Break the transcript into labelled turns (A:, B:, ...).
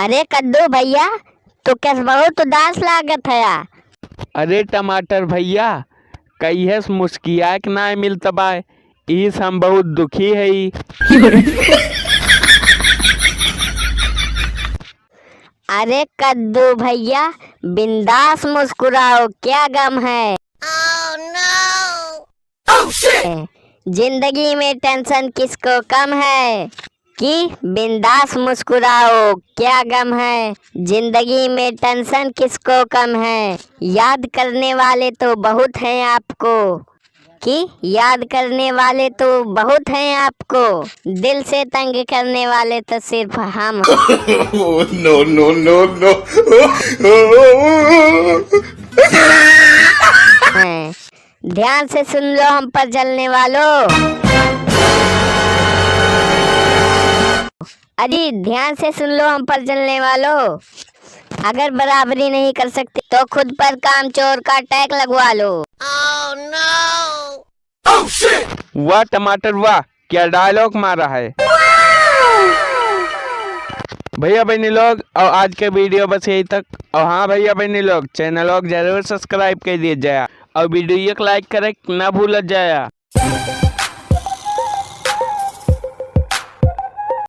A: अरे कद्दू भैया, तो क्या बहुत उदास लागत है या?
B: अरे टमाटर भैया, कहियस मुस्किया के ना मिलत बा, इस हम बहुत दुखी है।
A: अरे कद्दू भैया, बिंदास मुस्कुराओ, क्या गम है? जिंदगी में टेंशन किसको कम है? कि बिंदास मुस्कुराओ, क्या गम है? जिंदगी में टेंशन किसको कम है? याद करने वाले तो बहुत हैं आपको, कि याद करने वाले तो बहुत हैं आपको, दिल से तंग करने वाले तो सिर्फ हम।
C: No no no no.
A: हैं। ध्यान से सुन लो हम पर जलने वालों। अजी ध्यान से सुन लो हम पर जलने वालों। अगर बराबरी नहीं कर सकते तो खुद पर काम चोर का टैग लगवा लो।
B: वाह टमाटर वाह, क्या डायलॉग मारा है। भैया बहनी लोग, और आज के वीडियो बस यही तक। और हाँ भैया बहनी लोग, चैनल लोग जरूर सब्सक्राइब कर दिया जाए और वीडियो को लाइक करें ना भूल जाए।